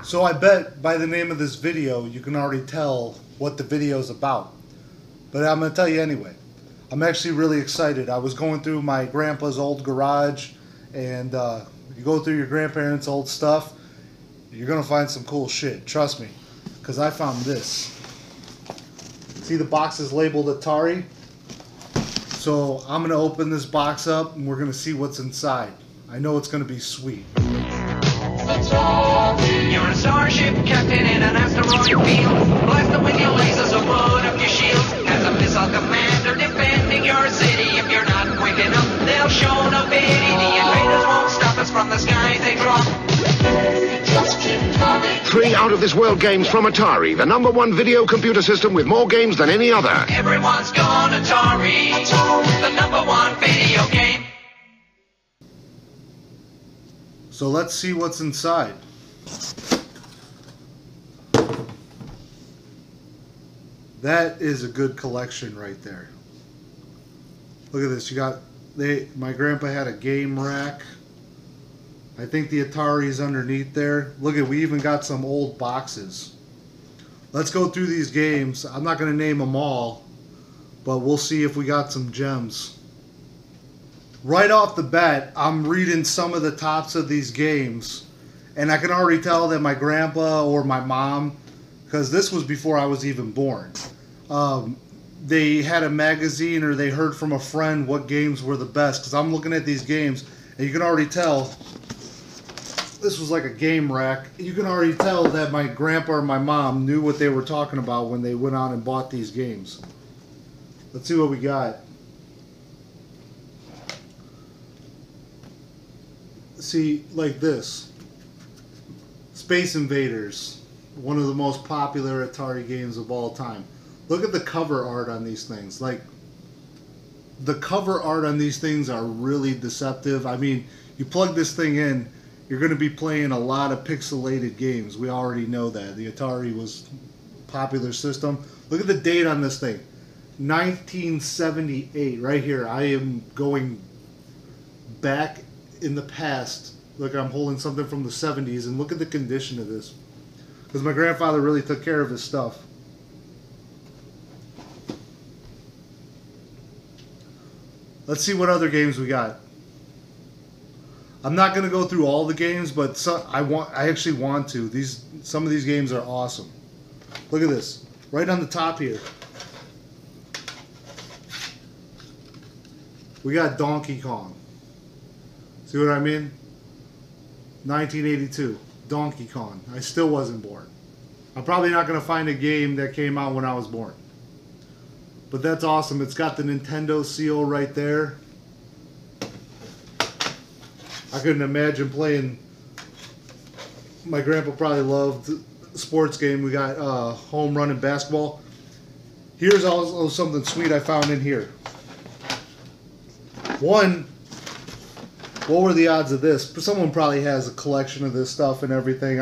So I bet by the name of this video you can already tell what the video is about. But I'm going to tell you anyway. I'm actually really excited. I was going through my grandpa's old garage, and you go through your grandparents' old stuff, you're going to find some cool shit. Trust me. Because I found this. See the box is labeled Atari? So I'm going to open this box up and we're going to see what's inside. I know it's going to be sweet. You're a starship captain in an asteroid field. Blast them with your lasers or put up your shields. As a missile commander defending your city. If you're not quick enough, they'll show no pity. The invaders won't stop us from the skies they drop. Just keep coming. 3 out-of-this-world games from Atari, the #1 video computer system with more games than any other. Everyone's gone Atari, the #1 video game. So let's see what's inside. That is a good collection right there. Look at this. You got my grandpa had a game rack. I think the Atari's underneath there. Look at, we even got some old boxes. Let's go through these games. I'm not going to name them all, but we'll see if we got some gems. Right off the bat, I'm reading some of the tops of these games, and I can already tell that my grandpa or my mom, because this was before I was even born, they had a magazine or they heard from a friend what games were the best, because I'm looking at these games, and you can already tell this was like a game rack. You can already tell that my grandpa or my mom knew what they were talking about when they went out and bought these games. Let's see what we got. See, like this. Space Invaders, one of the most popular Atari games of all time. Look at the cover art on these things. Like, the cover art on these things are really deceptive. I mean, you plug this thing in, you're going to be playing a lot of pixelated games. We already know that. The Atari was a popular system. Look at the date on this thing. 1978, right here. I am going back in the past. Look, I'm holding something from the 70s, and look at the condition of this. Because my grandfather really took care of his stuff. Let's see what other games we got. I'm not going to go through all the games, but I actually want to. Some of these games are awesome. Look at this. Right on the top here. We got Donkey Kong. See what I mean? 1982. Donkey Kong. I still wasn't born. I'm probably not going to find a game that came out when I was born. But that's awesome. It's got the Nintendo seal right there. I couldn't imagine playing. My grandpa probably loved sports game. We got home run and basketball. Here's also something sweet I found in here. One, what were the odds of this? Someone probably has a collection of this stuff and everything.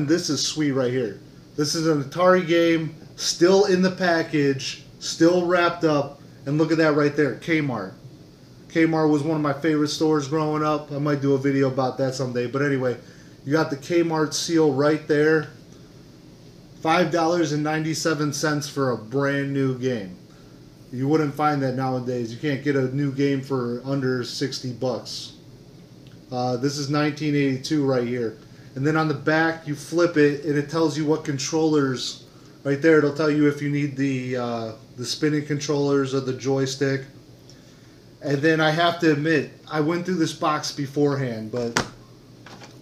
This is sweet right here. This is an Atari game, still in the package, still wrapped up, and look at that right there, Kmart. Kmart was one of my favorite stores growing up. I might do a video about that someday. But anyway, you got the Kmart seal right there. $5.97 for a brand new game. You wouldn't find that nowadays. You can't get a new game for under 60 bucks. This is 1982 right here. And then on the back, you flip it, and it tells you what controllers. Right there, it'll tell you if you need the spinning controllers or the joystick. And then I have to admit, I went through this box beforehand, but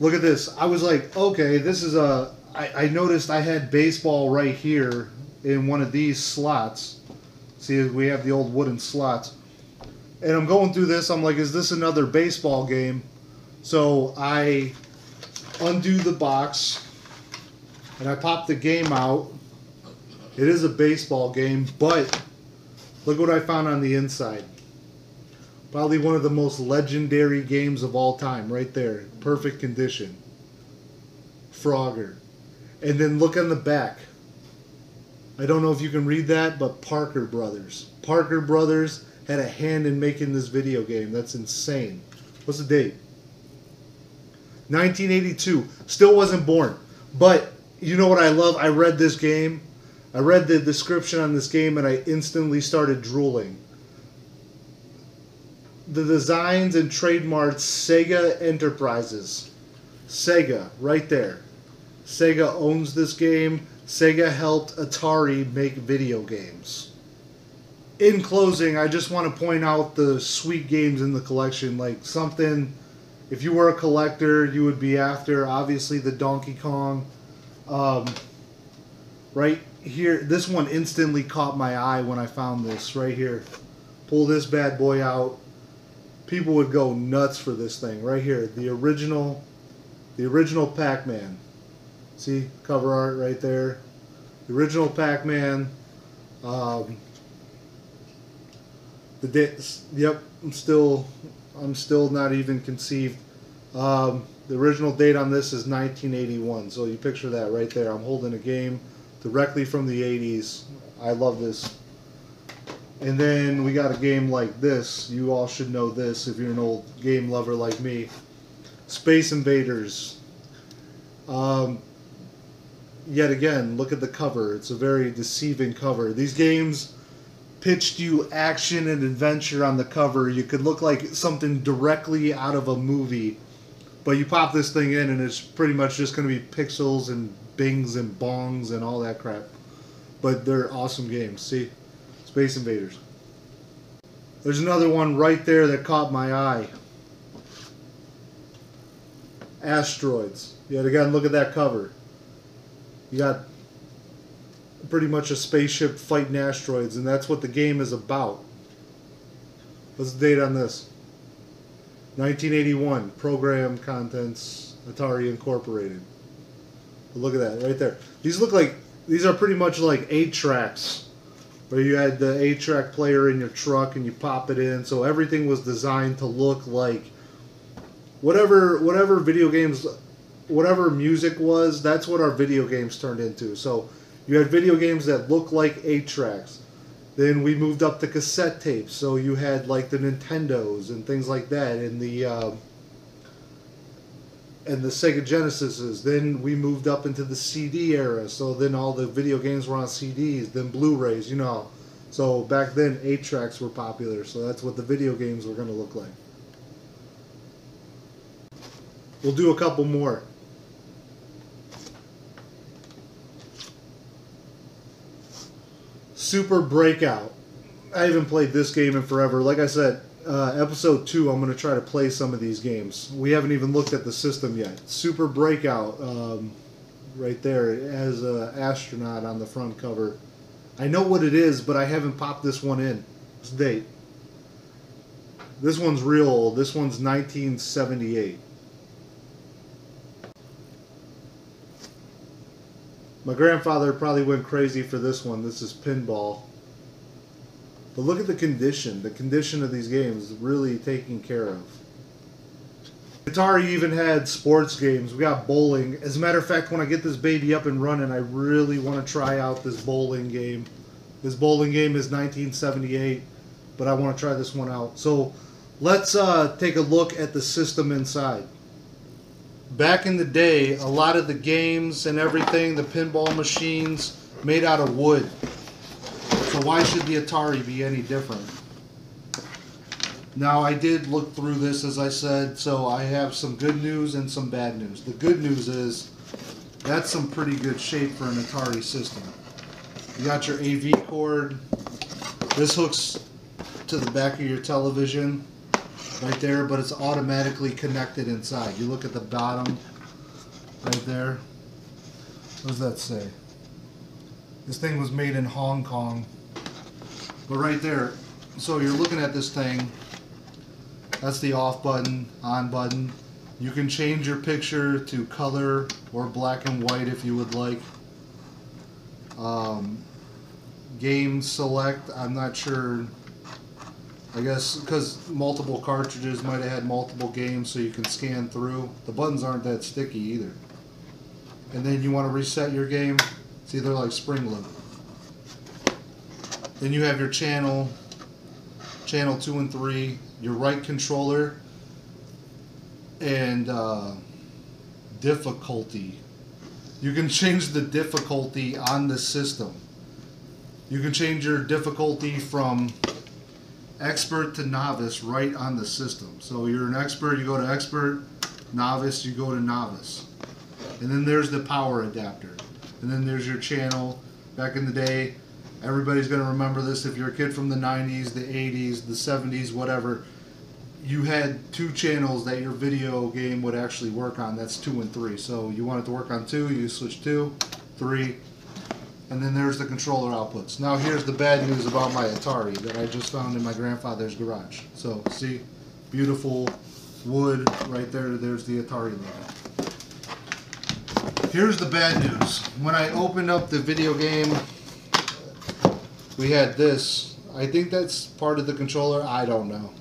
look at this. I was like, okay, this is I noticed I had baseball right here in one of these slots. See, we have the old wooden slots. And I'm going through this, I'm like, is this another baseball game? So I undo the box, and I pop the game out. It is a baseball game, but look what I found on the inside. Probably one of the most legendary games of all time, right there. Perfect condition. Frogger. And then look on the back. I don't know if you can read that, but Parker Brothers. Parker Brothers had a hand in making this video game. That's insane. What's the date? 1982. Still wasn't born. But you know what I love? I read this game. I read the description on this game and I instantly started drooling. The designs and trademarks Sega Enterprises. Sega, right there. Sega owns this game. Sega helped Atari make video games. In closing, I just want to point out the sweet games in the collection. Like something, if you were a collector, you would be after. Obviously the Donkey Kong. Right here, this one instantly caught my eye when I found this right here. Pull this bad boy out. People would go nuts for this thing right here. The original Pac-Man. See, cover art right there. The original Pac-Man. Yep, I'm still not even conceived. The original date on this is 1981. So you picture that right there. I'm holding a game directly from the 80s. I love this. And then we got a game like this. You all should know this if you're an old game lover like me. Space Invaders. Yet again, look at the cover. It's a very deceiving cover. These games pitched you action and adventure on the cover. You could look like something directly out of a movie. But you pop this thing in and it's pretty much just going to be pixels and bings and bongs and all that crap. But they're awesome games. See? Space Invaders. There's another one right there that caught my eye. Asteroids. Yet again, look at that cover. You got pretty much a spaceship fighting asteroids, and that's what the game is about. What's the date on this? 1981. Program contents, Atari Incorporated. But look at that right there. These are pretty much like 8-tracks. Where you had the 8-track player in your truck and you pop it in. So everything was designed to look like whatever video games, whatever music was, that's what our video games turned into. So you had video games that looked like 8-tracks. Then we moved up to cassette tapes. So you had like the Nintendos and things like that, and the Sega Genesises. Then we moved up into the CD era, so then all the video games were on CDs, then Blu-rays, you know. So back then 8-tracks were popular, so that's what the video games were going to look like. We'll do a couple more. Super Breakout. I haven't played this game in forever. Like I said, episode 2, I'm going to try to play some of these games. We haven't even looked at the system yet. Super Breakout, right there, it has an astronaut on the front cover. I know what it is, but I haven't popped this one in. This date. This one's real old. This one's 1978. My grandfather probably went crazy for this one. This is Pinball. But look at the condition. The condition of these games is really taken care of. Atari even had sports games. We got bowling. As a matter of fact, when I get this baby up and running, I really want to try out this bowling game. This bowling game is 1978, but I want to try this one out. So let's take a look at the system inside. Back in the day, a lot of the games and everything, the pinball machines, made out of wood. So why should the Atari be any different? Now, I did look through this, as I said, so I have some good news and some bad news. The good news is that's some pretty good shape for an Atari system. You got your AV cord. This hooks to the back of your television right there, but it's automatically connected inside. You look at the bottom right there. What does that say? This thing was made in Hong Kong. But right there, so you're looking at this thing. That's the off button, on button. You can change your picture to color or black and white if you would like. Game select, I'm not sure. I guess because multiple cartridges might have had multiple games, so you can scan through. The buttons aren't that sticky either. And then you want to reset your game. See, they're like spring load. Then you have your channel 2 and 3, your right controller, and the left controller. difficulty. You can change the difficulty on the system. You can change your difficulty from expert to novice right on the system. So you're an expert, you go to expert, novice, you go to novice. And then there's the power adapter. And then there's your channel. Back in the day, everybody's going to remember this. If you're a kid from the 90s, the 80s, the 70s, whatever, you had 2 channels that your video game would actually work on. That's 2 and 3. So you want it to work on 2, you switch 2, 3, and then there's the controller outputs. Now here's the bad news about my Atari that I just found in my grandfather's garage. So see, beautiful wood right there. There's the Atari logo. Here's the bad news. When I opened up the video game, we had this. I think that's part of the controller. I don't know.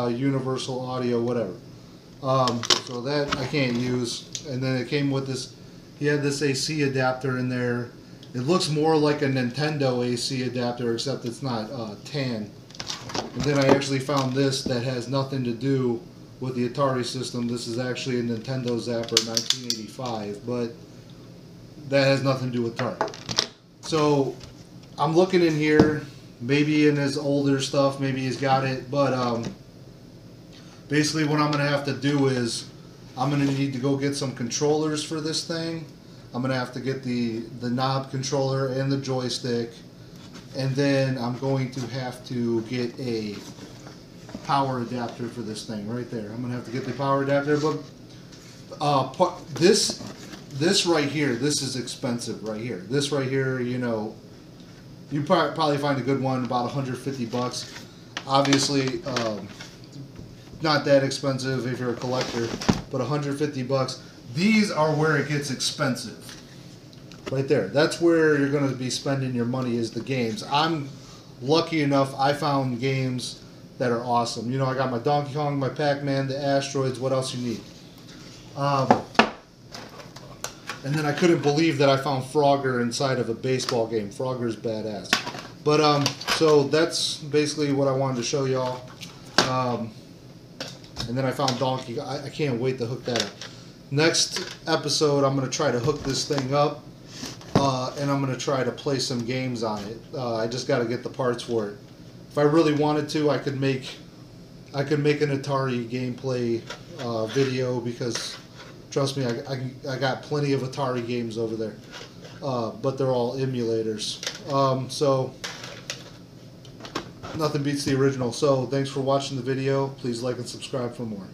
Universal audio, whatever. So that I can't use. And then it came with this. He had this AC adapter in there. It looks more like a Nintendo AC adapter, except it's not tan. And then I actually found this that has nothing to do with the Atari system. This is actually a Nintendo Zapper 1985, but that has nothing to do with Atari. So I'm looking in here, maybe in his older stuff, maybe he's got it, but basically what I'm going to have to do is I'm going to need to go get some controllers for this thing. I'm going to have to get the knob controller and the joystick, and then I'm going to have to get a power adapter for this thing right there. I'm going to have to get the power adapter, but this right here, this is expensive right here. This right here, you know, you probably find a good one about 150 bucks. Obviously, not that expensive if you're a collector, but 150 bucks. These are where it gets expensive. Right there. That's where you're going to be spending your money, is the games. I'm lucky enough I found games that are awesome. You know, I got my Donkey Kong, my Pac-Man, the asteroids. What else you need? And then I couldn't believe that I found Frogger inside of a baseball game. Frogger's badass. But so that's basically what I wanted to show y'all. And then I found Donkey. I can't wait to hook that up. Next episode, I'm going to try to hook this thing up, and I'm going to try to play some games on it. I just got to get the parts for it. If I really wanted to, I could make an Atari gameplay video, because trust me, I got plenty of Atari games over there, but they're all emulators. So nothing beats the original. So thanks for watching the video. Please like and subscribe for more.